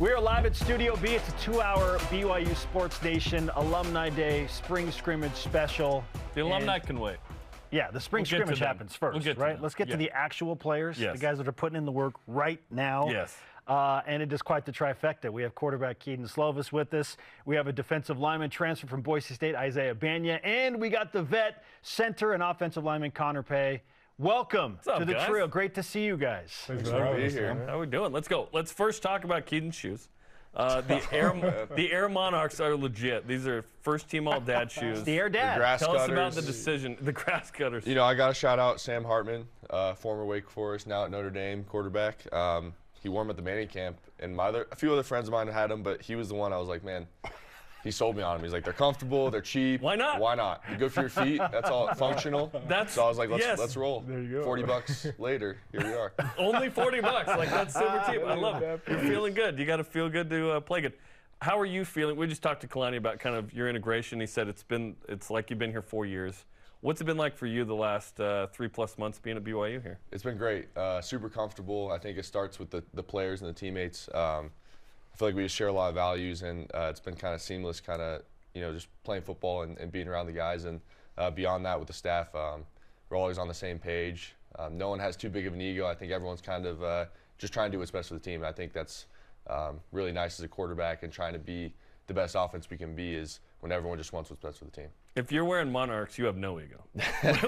We are live at Studio B. It's a 2-hour BYU Sports Nation Alumni Day Spring Scrimmage special. The alumni can wait. Yeah, the spring scrimmage happens first, right? Let's get to the actual players, the guys that are putting in the work right now. Yes. And it is quite the trifecta. We have quarterback Keaton Slovis with us. We have a defensive lineman transfer from Boise State, Isaiah Bagnah. And we got the vet, center, and offensive lineman Connor Pay. Welcome to the trio. Great to see you guys. Thanks for having us here. How are we doing? Let's go. Let's first talk about Keaton's shoes. The Air Monarchs are legit. These are first-team all-dad shoes. The Air Dad. Tell us about the decision. The grass cutters. You know, I got to shout out Sam Hartman, former Wake Forest, now at Notre Dame quarterback. He wore them at the Manning camp, and a few other friends of mine had them, but he was the one I was like, man, he sold me on them. He's like, they're comfortable, they're cheap. Why not? Why not? You're good for your feet. That's all. Functional. So I was like, let's roll. There you go. $40 later, here we are. Only $40. Like, that's super cheap. I love it. You're feeling good. You got to feel good to play good. How are you feeling? We just talked to Kalani about kind of your integration. He said it's like you've been here 4 years. What's it been like for you the last 3+ months being at BYU here? It's been great. Super comfortable. I think it starts with the players and the teammates. I feel like we just share a lot of values, and it's been kind of seamless, kind of, you know, just playing football and being around the guys. And beyond that with the staff, we're always on the same page. No one has too big of an ego. I think everyone's kind of just trying to do what's best for the team. And I think that's really nice as a quarterback, and trying to be the best offense we can be is when everyone just wants what's best for the team. If you're wearing Monarchs, you have no ego,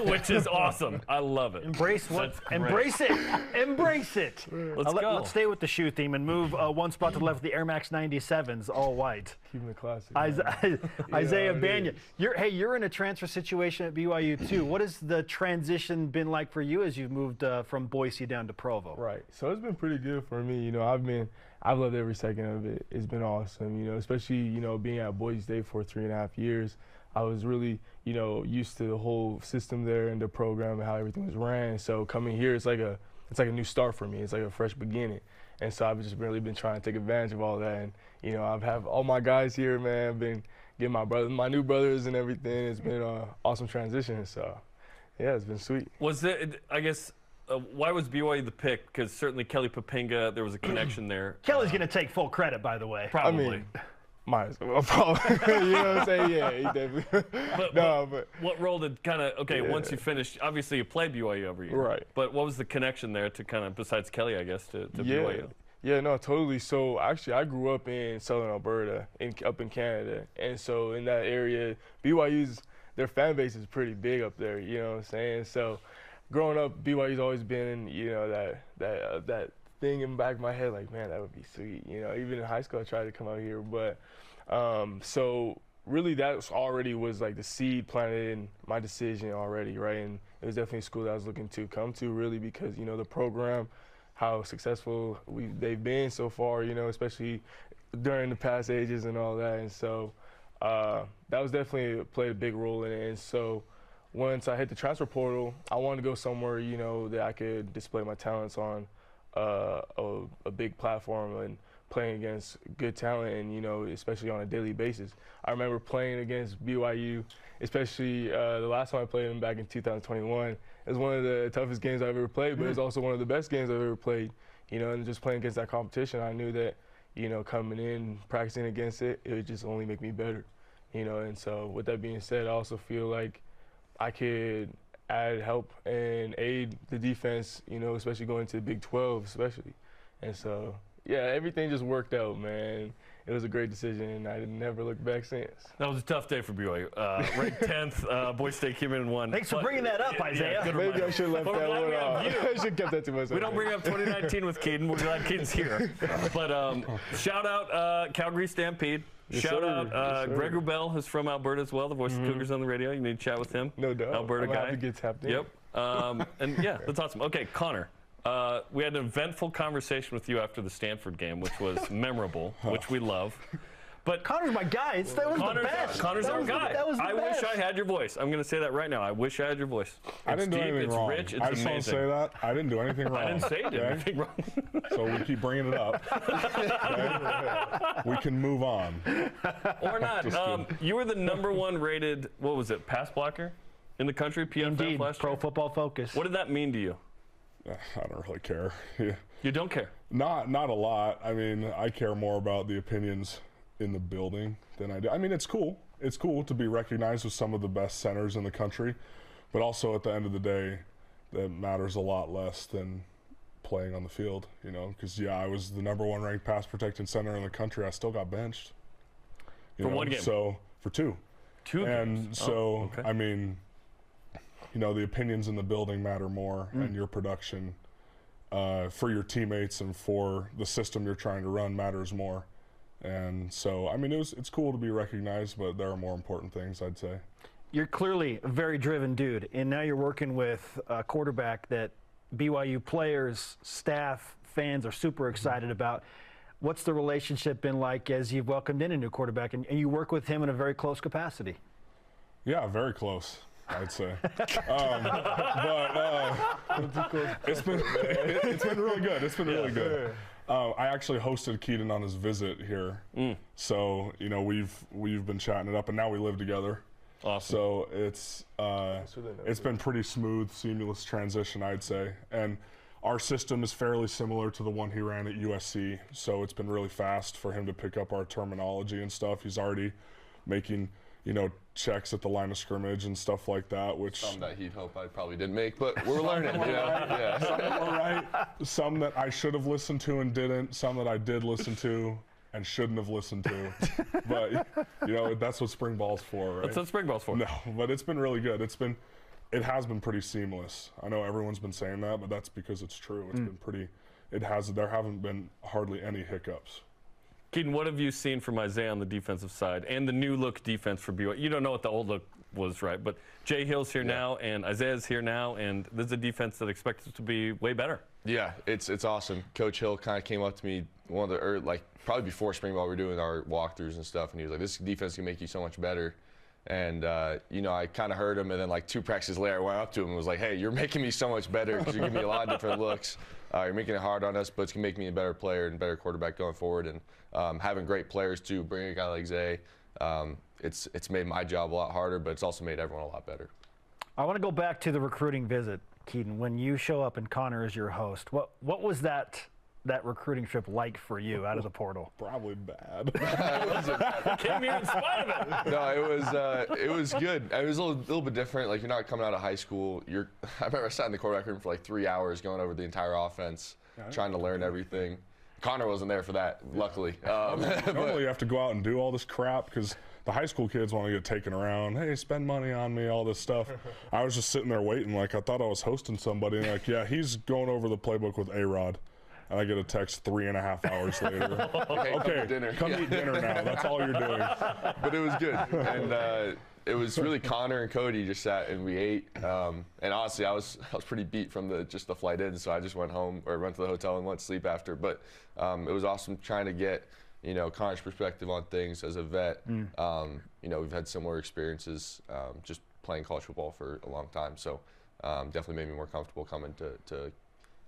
which is awesome. I love it. Embrace it. Embrace it. Let's go. Let's stay with the shoe theme and move one spot to the left with the Air Max 97s, all white. Keeping it classic. Isaiah Bagnah. You're in a transfer situation at BYU too. What has the transition been like for you as you've moved from Boise down to Provo? Right. So it's been pretty good for me. You know, I've loved every second of it. It's been awesome. You know, especially, you know, being at Boise State for 3.5 years. I was really, you know, used to the whole system there and the program and how everything was ran. So coming here, it's like a new start for me. It's like a fresh beginning. And so I've just really been trying to take advantage of all that. And, you know, I've had all my guys here, man. I've been getting my new brothers and everything. It's been an awesome transition. So, yeah, it's been sweet. Was it, I guess, why was BYU the pick? Because certainly Kelly Papinga, there was a connection there. Kelly's going to take full credit, by the way. Probably. I mean, might as well, probably. You know what I'm saying? Yeah, he definitely. But what role did once you finished, obviously you played BYU every year. Right. But what was the connection there to kind of, besides Kelly, I guess, to BYU? Yeah, no, totally. So actually, I grew up in southern Alberta, up in Canada. And so in that area, their fan base is pretty big up there, you know what I'm saying? So growing up, BYU's always been, you know, that thing in the back of my head, like, man, that would be sweet. You know, even in high school, I tried to come out here. But so really that already was like the seed planted in my decision already, right? And it was definitely a school that I was looking to come to, really, because, you know, the program, how successful they've been so far, you know, especially during the past ages and all that. And so that was definitely played a big role in it. And so once I hit the transfer portal, I wanted to go somewhere, you know, that I could display my talents on a big platform and playing against good talent, and, you know, especially on a daily basis. I remember playing against BYU, especially the last time I played them back in 2021. It was one of the toughest games I've ever played, but it was also one of the best games I've ever played. You know, and just playing against that competition, I knew that, you know, coming in, practicing against it, it would just only make me better. You know, and so with that being said, I also feel like I could help and aid the defense, you know, especially going to the Big 12, especially. And so, yeah, everything just worked out, man. It was a great decision, and I never looked back since. That was a tough day for BYU. Ranked 10th, Boise State came in and won. Thanks for bringing that up, Isaiah. Yeah, maybe I should have left that one off. I should have kept that to myself. We don't bring up 2019 with Keaton. We're glad Keaton's here. But shout out Calgary Stampede. Yes, shout out Greg Rubel, who's from Alberta as well, the voice of Cougars on the radio. You need to chat with him. No doubt. Alberta guy. Happy to get tapped in. Yep. And yeah, that's awesome. Okay, Connor. We had an eventful conversation with you after the Stanford game, which was memorable, which we love. But Connor's my guy. That was the best. Connor's our guy. That was the I best. wish I had your voice. I'm going to say that right now. I wish I had your voice. I didn't do anything wrong. It's rich. It's I just amazing. want to say that. I didn't do anything wrong. I didn't say you did anything wrong. So we keep bringing it up. Okay? We can move on. Or not. You were the #1 rated, what was it, pass blocker in the country, PFF Indeed, last Pro year? Football Focus. What did that mean to you? I don't really care. Yeah. You don't care? Not a lot. I mean, I care more about the opinions in the building than I do. I mean, it's cool. It's cool to be recognized with some of the best centers in the country, but also at the end of the day, that matters a lot less than playing on the field, you know, because I was the #1 ranked pass protecting center in the country. I still got benched. For one game? So for two. And games. so, Okay. I mean, you know, the opinions in the building matter more, and your production for your teammates and for the system you're trying to run matters more. And so, I mean, it's cool to be recognized, but there are more important things, I'd say. You're clearly a very driven dude, and now you're working with a quarterback that BYU players, staff, fans are super excited about. What's the relationship been like as you've welcomed in a new quarterback, and you work with him in a very close capacity? Yeah, very close, I'd say. It's been really good. It's been really good. I actually hosted Keaton on his visit here, so you know we've been chatting it up, and now we live together. Awesome. So it's been pretty smooth, seamless transition, I'd say, and our system is fairly similar to the one he ran at USC. So it's been really fast for him to pick up our terminology and stuff. He's already making, you know, checks at the line of scrimmage and stuff like that, which Some that he'd hope I probably didn't make, but we're learning. You know? Yeah. some that were right, some that I should have listened to and didn't, some that I did listen to and shouldn't have listened to. But you know, that's what spring ball's for, right? That's what spring ball's for. No, but it's been really good. It has been pretty seamless. I know everyone's been saying that, but that's because it's true. It's been pretty. There haven't been hardly any hiccups. Keaton, what have you seen from Isaiah on the defensive side and the new look defense for BYU? You don't know what the old look was, right? But Jay Hill's here now, and Isaiah's here now, and this is a defense that expects it to be way better. Yeah, it's awesome. Coach Hill kind of came up to me probably before spring ball, we were doing our walkthroughs and stuff, and he was like, "This defense can make you so much better." And you know, I kind of heard him, and then like 2 practices later, I went up to him and was like, "Hey, you're making me so much better because you're giving me a lot of different looks. You're making it hard on us, but it's gonna make me a better player and better quarterback going forward." And having great players too, bringing a guy like Zay, it's made my job a lot harder, but it's also made everyone a lot better. I want to go back to the recruiting visit, Keaton. When you show up and Connor is your host, what was that recruiting trip like for you out of the portal? Probably bad. Came here in spite of it. No, it was good. It was a little bit different. Like, you're not coming out of high school. I remember I sat in the quarterback room for like 3 hours going over the entire offense, trying to learn everything. Connor wasn't there for that, luckily. Normally you have to go out and do all this crap because the high school kids want to get taken around. Hey, spend money on me, all this stuff. I was just sitting there waiting, like I thought I was hosting somebody. And like, yeah, he's going over the playbook with A-Rod. And I get a text 3.5 hours later. Okay, come eat dinner now. That's all you're doing. But it was good. And it was really Connor and Cody just sat and we ate. And honestly, I was pretty beat from just the flight in, so I just went home or went to the hotel and went to sleep after. But it was awesome trying to get, you know, Connor's perspective on things as a vet. You know, we've had similar experiences just playing college football for a long time. So definitely made me more comfortable coming to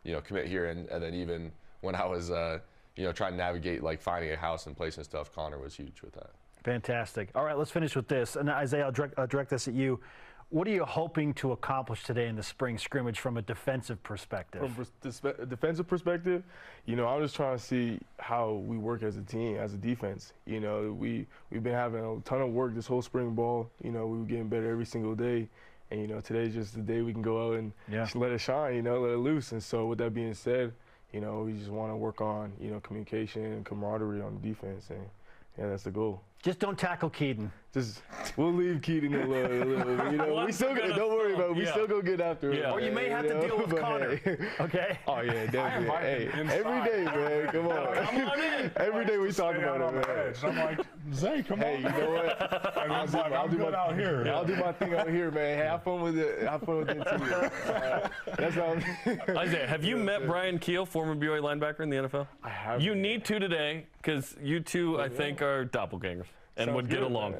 you know, commit here. And then even when I was, you know, trying to navigate like finding a house and place and stuff, Connor was huge with that. Fantastic. All right, let's finish with this. And Isaiah, I'll direct this at you. What are you hoping to accomplish today in the spring scrimmage from a defensive perspective? From a defensive perspective, you know, I'm just trying to see how we work as a team, as a defense. You know, we've been having a ton of work this whole spring ball. You know, we were getting better every single day. And, you know, today's just the day we can go out and just let it shine, you know, let it loose. And so with that being said, you know, we just want to work on, you know, communication and camaraderie on the defense. And, yeah, that's the goal. Just don't tackle Keaton. We'll leave Keaton a little you know, we still don't worry about it. We still go get after it. Or you may have to deal with Connor. Okay? Oh, yeah, definitely. Hey, every day, man. Come on. Every day we talk about it, man. I'm like, Zay, come on. Hey, you know what? I'll do my thing here. I'll do my thing out here, man. Have fun with it. Have fun with it, too. That's all. Isaiah, have you met Brian Keel, former BYU linebacker in the NFL? I have. You need to today because you two, I think, are doppelgangers. And would get along.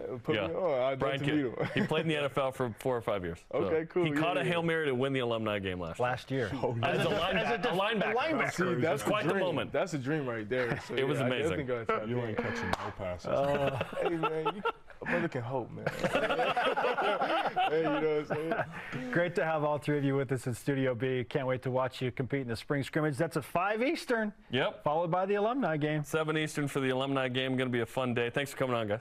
Brian Keel. He played in the NFL for 4 or 5 years. Okay, cool. He caught a Hail Mary to win the alumni game last year. As a linebacker. See, that's quite the moment. That's a dream right there. So, it was amazing. You ain't catching no passes. Hey, man, a brother can hope, man. Hey, you know what I'm saying? Great to have all three of you with us in Studio B. Can't wait to watch you compete in the spring scrimmage. That's at 5 Eastern. Yep. Followed by the alumni game. 7 Eastern for the alumni game. Going to be a fun day. Thanks for coming on, guys.